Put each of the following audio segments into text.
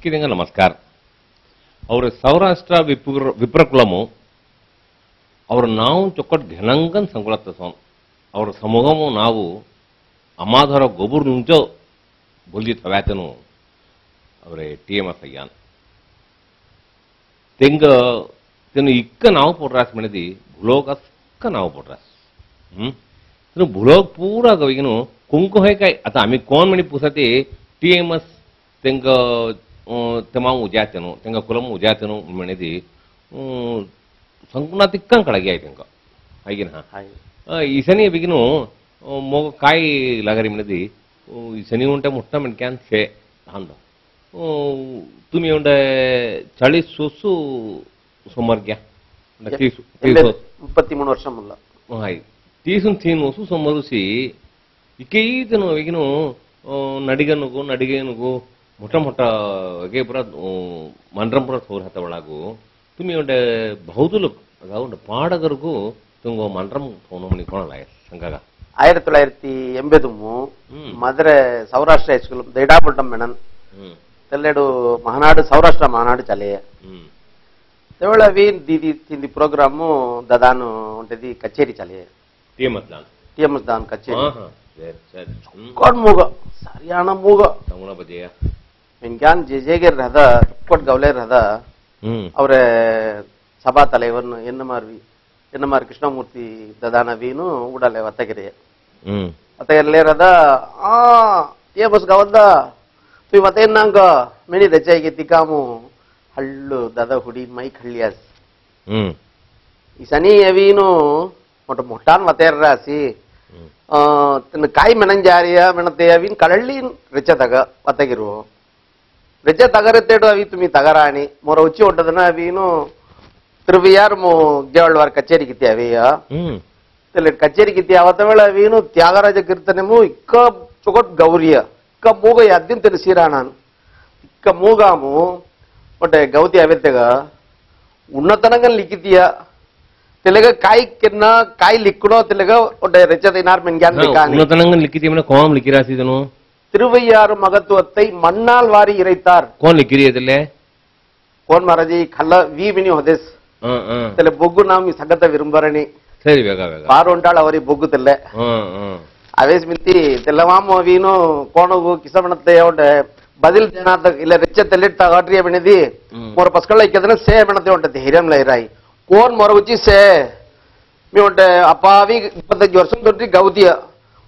சிக்கிதங்க நமஸ்கார். அவர் சௌராஷ்டிரா விப்ரகுலமு ಅವರು ನಾವು ಚೊಕ್ಕಟ್ ಘನಂಗನ್ ಸಂಗುಳತ್ತ ಸೋನ್ ಅವರ ಸಮೂಹಮು ನಾವು ಅಮಾಧರ ಗೊಬುರ್ ನುಂಚೋ ಬುಲ್ದಿ ತವ್ಯಾತನು ಅವರೇ TMS ಅಯ್ಯಾನ್ ತೆಂಗ ತೆನು ಇಕ್ಕ ನಾವು ಪೊಡ್ರಾಸ್ ಮನೆದಿ ಭುಲೋಗ ಅಕ್ಕ ನಾವು ಪೊಡ್ರಾಸ್ ತೆನು ಭುಲೋಗ್ ಪೂರಾ ಗವಿಗನು ಕುಂಕು ಹೋಯ್ಕಾಯ್ ಅತ ಆಮಿ ಕೋನ್ ಮಣಿ ಪುಸತಿ TMS ತೆಂಗ ತಮಾವು ಉಜಾತನು ತೆಂಗ ಕುಲಮು ಉಜಾತನು ಮನೆದಿ ಸಂಕುಣ ತಿಕ್ಕಂಗೆ ಕಳಗೆ ಆಯ್ತು ಇಂಕ ಹಾಗೇನ ಈ ಶನಿ ಬಿಗಿನು ಮೋಗ ಕಾಯಿ ಲಗರಿ ಮಿನದಿ ಈ ಶನಿ ಉಂಟೆ ಮುಟ್ಟ ಮಿನ್ಕ್ಯಾನ್ ಸೇ ಅಂದ तुम्ही उंड 40 सोसू सोमर्ग्या 33 ವರ್ಷ ಮುಲ್ಲ ಹಾಯ್ 30 ವಸು ಸೋಮರುಸಿ ಇಕೈತನು ಬಿಗಿನು ನಡಿಗೇನುಗು ಮೊಟ್ಟ ಮೊಟ್ಟ ಗೆ ಪುರ ಮಂಡ್ರಂಪುರ ಸೋರ್ ಹತ ಒಳಗು तुम्ही उंड बहुदुल ಅದಾವುಂಡ ಪಾಡಗರ್ಗೂ ತುಂಗೋ ಮಂಡ್ರಂ ಫೋನು ಮನಿ ಕೊಣಲ ಸಂಗಗ 1983 ಮಧುರೆ ಸೌರಾಷ್ಟ್ರ ಹೈಸ್ಕೂಲ್ ದೈಡಾಪಟ್ಟಂ ಮೆಣನ್ తెల్లడు మహానాడు సౌరాష్ట్ర మహానాడు చలే తెవళ వీన్ దీది తింది ప్రోగ్రాము దదాను ఉంటది కచేరీ చలే టిఎంఎస్ దాన్ కచేరీ कोट मूग सरियाना मूग तमुना बजेया इनक्यान जेजेगे रहदा कोट गवले रहदा ಅವರೇ ಸಭಾ ತಲೆವರನ್ನು ಎನ್ನಮಾರ್ ಕೃಷ್ಣಮೂರ್ತಿ ದದಾನ ವೀನು ಉಡಲೆ ವತ್ತಗೆರೆ ವತ್ತಗೆರೆ रहदा ಟಿಎಂಎಸ್ ಗವದ तुई वतेनांग मेनी रचाई तिकामु हल्लु दादा हुडी मई खल्लियास इसनी अवीनु मोट मोटान वतेर रासी तन काई मेनन जारिया मेनते अवीन कळल्ली रचा तग वतगिरु रचा तगरतेडु अवी तुमी तगराणी मोर उच्ची उंटदना अवीनु तिरुवियार मो गेवळवार कचेरी किती अवीया तले कचेरी किती आवतवेळ अवीनु त्यागराज कीर्तनेमु इक्क चुकट गौरिया इक्क मूग याद्दिन తెలిసిరానాను ఇక్క మూగాము ఒటే గౌతి అవెత్తగా ఉన్నతనంగా లిఖితియా తెలగ కాయి కిన్న కాయి లిక్కుడో తెలగ ఒటే రెచ్చదినార్ மென்ஞான் லிக்கானி ఉన్నతనంగా లిఖితియమన కోம் లిఖిరాసిదను திருவையாறு மகத்துவத்தை மண்ணால் வாரி இறைத்தார் கோன் லிக்கிரியதல்லே கோன் மಹಾರಾಜಿ ಖಲ್ಲ ವಿ ವಿನಿ ಹೋದೆಸ್ ತೆಲೆ ಬೊಗ್ಗು ನಾಮಿ ಸಗತ ವಿರುಂಬರಣಿ ಸರಿ ಬೇಗ ಬಾರು ಉಂಟಾಳ ಅವರಿ ಬೊಗ್ಗು ತೆಲ್ಲೆ ಅವೇಸ್ ಮಿಂತಿ ತೆಲ್ಲವಾಮ ವೀನು ಕೋಣಗು ಕಿಸಮಣತೆ ಉಂಟೆ ಬದಿಲ್ ಜನಾತ ಇಲ್ಲ ರಿಚ್ಚ ತೆಲ್ಲಿಟ್ಟ ಗಾಟ್ರಿಯ ಬೆಣಿದಿ ಮೊರ ಪಸ್ಕಳ ಇಕ್ಕದನ ಸೇ ಬೆಣತೆ ಉಂಟತಿ ಹಿರಿಯಂ ಲೈರಾಯಿ ಕೋನ್ ಮೊರಗುಚ್ಚಿ ಸೇ ಮಿ ಉಂಟೆ ಅಪ್ಪಾವಿ 25 ವರ್ಷ ತೊಟ್ಟಿ ಗೌತಿಯ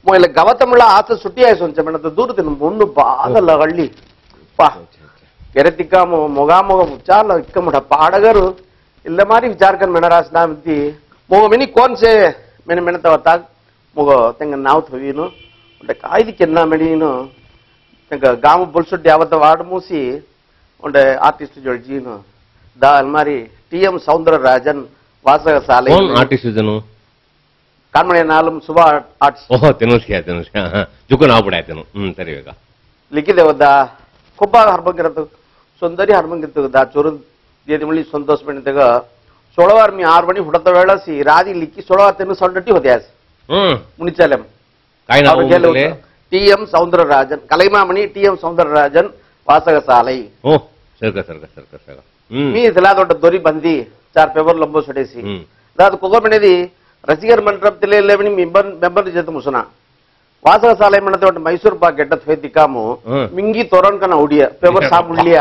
ಮೊಯ್ಲ ಗವತಮುಳ ಆತ ಸುಟ್ಟಿ ಆಯ್ಸು ಅಂಚ ಬೆಣತ ದೂರ ತಿನ್ನು ಮುಣ್ಣು ಬಾದಲ್ಲ ಹಳ್ಳಿ ಪಾ ಕೆರೆತಿಕ್ಕಾಮು ಮೊಗಾಮೊಗ ಮುಚ್ಚಾಲ ಇಕ್ಕ ಮುಠ ಪಾಡಗರು ಇಲ್ಲ ಮಾರಿ ವಿಚಾರಕನ್ ಮೆಣರಾಸ್ ನಾಮಿತಿ ಮೊಗ ಮಿನಿ ಕೋನ್ ಸೇ ಮೆನ ಮೆಣತವತ್ತ मोग तेंग नाव थवीनु उंटे कायदि केन्ना मेडीनु तेंग गाम बुलसुड्डी आवत वार्ड मूसी उंटे आर्टिस्ट जोडजीनु दा अलमारी TM सौंदरराजन वासग साले कौन आर्टिस्ट जनु कानमणे नालम सुबा आर्टिस्ट ओह तेनुस्या जुको नाव पडायतनु सरी वेगा लिखिदे वदा खुब्बा हरबंगिरत सुंदरी हरबंगिरत दा चोरु देदिमळी संतोष पेणितेग 16 मी 6 मणि हुडत वेळसी रादी लिखी 16 तेनु संडटी होत्यास मुनिचालम TM सौंदरराजन कलैमामणि TM सौंदरराजन वासगसालै ओ सरका मी इतला दೊಡ್ಡ ದೊರಿ ಬಂದಿ 4 ಪೇಪರ್ ಲಂಬೋ ಸಡೇಸಿ ದಾದ ಕೊಗಮಣೆದಿ ರಸಿಗರ್ ಮಂಟ್ರಪ್ ತಿಲೆಲೆವನಿ ಮೆಂಬರ್ ಜತ ಮುಸನ ವಾಸಗಸಾಲೈ ಮಣತೆ ಒಟ್ಟು ಮೈಸೂರು ಬಾ ಗೆಡ್ಡತ್ ಹೋಯ್ತಿಕಾಮು ಮಿಂಗಿ ತೋರನ್ ಕನ ಉಡಿಯ ಪೇಪರ್ ಸಾ ಮುಳ್ಳಿಯ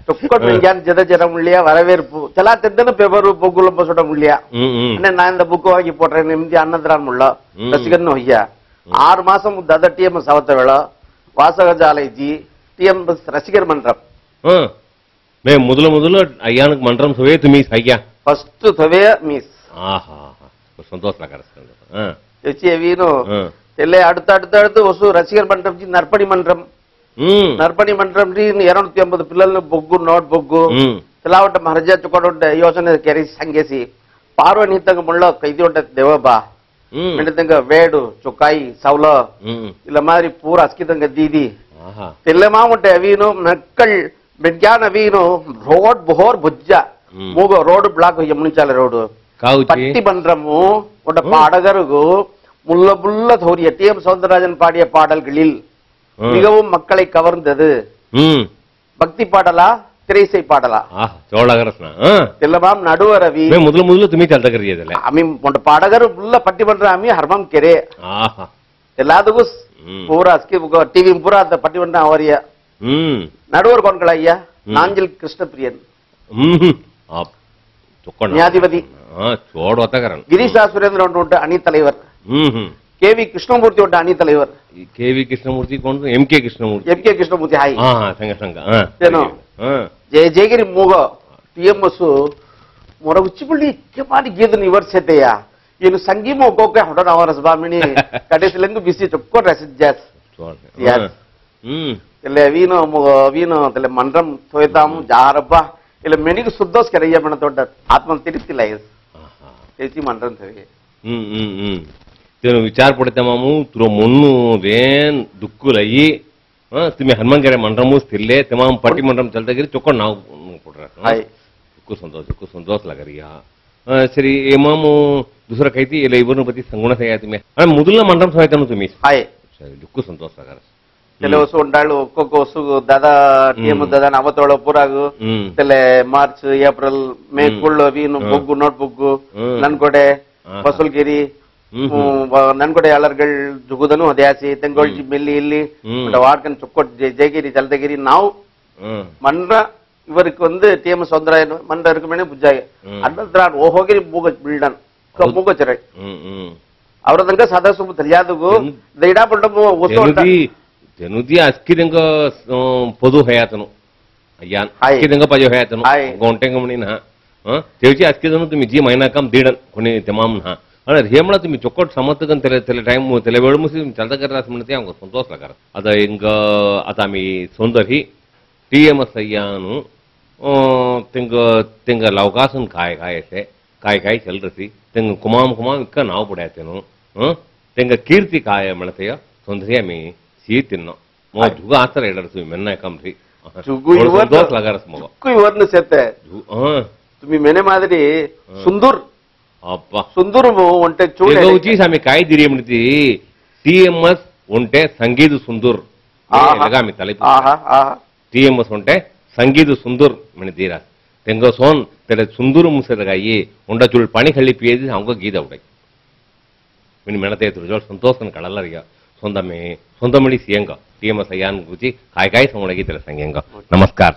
ತೊಕ್ಕೊಟ್ ಮಿಂಗ್ಯಾನ್ ಜದ ಮುಳ್ಳಿಯ ವರವೇರ್ಪು ಚಲಾ ತೆದ್ದನ ಪೇಪರ್ ಬೊಗ್ಗು ಲಂಬೋ ಸಡ ಮುಳ್ಳಿಯ ಅಣ್ಣೆ ನಾಯಿಂದ ಬುಕ್ ಹೋಗಿ ಪೋಟ್ರೆ ನಿಮ್ದಿ ಅನ್ನದ್ರಾನ್ ಮುಳ್ಳ ರಸಿಗರ್ನ ಹೊಯ್ಯ 6 ಮಾಸಂ ದಾದ TMS ಅವತವೇಳ ವಾಸಗಜಾಲೈಜಿ TMS ರಸಿಗರ್ ಮಂಟ್ರಪ್ मैं ಮೊದಲು ಅಯ್ಯಾನಕ್ ಮಂಟ್ರಂ ಸೋವೆ ತುಮಿ ಸಾಯ್ಯ ಫಸ್ಟ್ ಸೋವೆ ಮಿಸ್ ಆಹಾ ಸಂತೋಷ ಲಗರಸ್ಕಂದ ಎಚಿ ವೀನು ತೆಲೆ அடுத்து ವಸು ರಸಿಗರ್ ಮಂಟ್ರಂ ಜಿ ನರ್ಪಣಿ ಮಂಟ್ರಂ ರಿ 250 పిల్లలను బొగ్గు నోట్ బొగ్గు తెలావట మహారాజా చుకొడొడ్డ ಯೋಚನೆ ಕೆರಿ ಸಂಗೇಸಿ ಪಾರ್ವನಿತಂಗ ಮುಳ್ಳ ಕೈದಿ ಉಂಟ ದೇವಬಾ ಮೆಂಡತಂಗ ವೇಡು ಚೊಕಾಯಿ ಸೌಲ ಇಲ್ಲ ಮಾರಿ ಪೂರ ಅಸ್ಕಿತಂಗ ದೀದಿ ತೆಲ್ಲೆಮಾ ಉಂಟೆ ಅವೀನು ನಕ್ಕಳ್ ಮೆಡ್ಯಾನ ಅವೀನು ರೋಡ್ ಬೋರ್ ಬುಜ್ಜ ಮೂಗ ರೋಡ್ ಬ್ಲಾಕ್ ಯಮುನಿಚಾಲ ರೋಡ್ பட்டி பண்றமு உட பாடகருகு முல்ல புல்ல தௌரிய TM சௌந்தரராஜன் பாடிய பாடல்களில் மிகவும் மக்களை கவர்ந்தது பக்தி பாடலா திரைசை பாடலா சோழகரஸ்னா தெல்லமாம் நடுவர் அவி முதல்ல துமி ಚಲ್ತ ಕರಿಯದಲ್ಲ அமி ಮೊಂಟ ಪಾಡಗರು ಫುಲ್ಲ ಪಟ್ಟಿ ಪಂಡ್ರ ಅಮಿ ಹರ್ಮಂ ಕೆರೆ ಎಲ್ಲದಕ್ಕೂ ಪೂರಾ ಟಿವಿ ಪೂರಾ ಅಂತ ಪಟ್ಟಿ ಪಂಡ್ರ ಅವರಿಯ நடுவர் கோன்கள் ஐயா நாஞ்சில் கிருஷ்ணபிரியன் ನ್ಯಾಯಾಧಿಪತಿ ಗಿರೀಶಾ ಸುರೇಂದ್ರ ಉಂಟು ಅಣಿ தலைவர் KV கிருஷ்ணமூர்த்தி உண்டு அணி தலைவர் KV கிருஷ்ணமூர்த்தி கொண்டு MK கிருஷ்ணமூர்த்தி ಹಾಯ್ ಸಂಗ ಸಂಗ ಏನು ಜಯಗಿರಿ ಮೂಗ TMS ಮೊರ ಉಚ್ಚಿಪಳ್ಳಿ ಕೆಪಾಡಿ ಗೀದನ್ ಇವರ್ಸತೆಯ ಏನು ಸಂಗೀಮ ಒಕ್ಕೋಕೆ ಹೊಡನ ಅವರ ಸ್ವಾಮಿನಿ ಕಡೆಸಲೆಂದು ಬಿಸಿ ಚೊಕ್ಕೋ ರಸಿದ್ ಜಾಸ್ ಇಲ್ಲ ವೀನು ತಲೆ ಮಂಡ್ರಂ ತೋಯ್ತಾಮು ಜಾರಪ್ಪ ಇಲ್ಲ ಮೆನಿಗೆ ಸುದ್ದೋಸ್ ಕೆರಯ್ಯ ಮಣ ದೊಡ್ಡ ಆತ್ಮ ತಿರುತ್ತಿಲ್ಲ ತಿಳಿಸಿ ಮಂಡ್ರಂ ಸರಿ तेनु विचार पड़ते मामू तुरो मुन्नु रेन दुक्कुलई तुम्हें हनुमानगरे मंडरमूस तिल्ले तमाम पट्टी मंडरम चलते गिरी चोक्को नाव पड़ रहा है चुक्कु संतोष लग रही है सरी ये मामू दूसरा कहती ये इवर पति संगुण से आया तुम्हें अरे मुदुल्ला मंडरम सहायता नु तुम्हें हाय सरी चुक्कु संतोष लग रहा तेले वसु उंडाळु ಒಕ್ಕೊಕ್ಕ ವಸು ದಾದಾ ಟಿಎಂ ದಾದಾ 47 ಪೂರಾಗು ತೆಲೆ ಮಾರ್ಚ್ ಏಪ್ರಿಲ್ ಮೇ ಕುಳ್ಳು ವೀನು ಬೊಗ್ಗು ನೋಟ್ ಬೊಗ್ಗು ನನ್ಕೊಡೆ ಬಸಲ್ಗಿರಿ ನನ್ಕೊಡೆ ಯಾಳರ್ಗಳ್ ಜುಗುದನು ಅದ್ಯಾಸಿ ತೆಂಗೊಳ್ಳಿ ಮೆಲ್ಲಿ ಇಲ್ಲಿ ವಾಡ್ಕನ್ ಚೊಕ್ಕೊಟ್ ಜಯಗಿರಿ ಜಲದಗಿರಿ ನಾವು மன்ற இவருக்கு வந்து டிஎம்எஸ் வந்துராயன் மன்ற இருக்குமே புஜ்ஜாய அண்ணன் ஓஹோகிரி மூக பில்டன் மூகச்சரை ಅವರದಂಗ ಸದಸ್ಯರು ತಿಳಿಯಾದಗೂ ದೈಡಾ ಪಂಡಮು ಜನುದಿ ಅಸ್ಕಿದಂಗ ಪೊದು ಹಯಾತನು ಅಯ್ಯಾನ್ ಅಸ್ಕಿದಂಗ ಪಜೋ ಹಯಾತನು ಗೋಂಟೆಂಗ ಮುನಿನ तेवची ಅಸ್ಕಿದನು ತುಮಿ ಜಿ ಮೈನಾ ಕಮ್ ದೀಡನ್ ಕೊನೆ तमाम ना अरे हेमळ तुम्ही चोकोट समर्थकन तेले टाइम तेले वेळ मुसी चलता कररास म्हणते आमको संतोष लागार आता इंग आता आम्ही सौंदर्य TMS अय्यानु तेंग लवकासन काय काय चल रसी तेंग कुमाम इक्क नाव पड्यातेनु तेंग कीर्ति काय म्हणतेय सौंदर्य आम्ही सी तिन्नो मो जुग आतर हेडर तुम्ही मेन्ना कमरी संतोष लागारस मग इवरन सेते तुम्ही मेने मादरी सुंदर अप्पा सुंदर ಒಂಟೆ ಚೂಳೆ ಗೌಚಿ ಸಾಮಿ ಕಾಯಿ ದಿರಿ म्हणती TMS ಒಂಟೆ ಸಂಗೀತ ಸುಂದರ್ ಲಗಾಮಿ ತಲೆ TMS ಒಂಟೆ ಸಂಗೀತ ಸುಂದರ್ म्हणतीरा तेंगो सोन तेरे सुंदर मुसरगाई उंडा चुल पाणी खळी पियेदी अंगो गीदा उडೈ मिनी मेणते तुजोल संतोषन कळಲ್ಲರಿಗ ಸೊಂದಮೆ ಸೊಂದಮಳಿ ಸಿಯಂಗ TMS ಅಯ್ಯಾನ್ ಗುಚಿ ಕಾಯಿ ಸಂಗಡಗಿ ತೆಲ ಸಂಗಂಗ ನಮಸ್ಕಾರ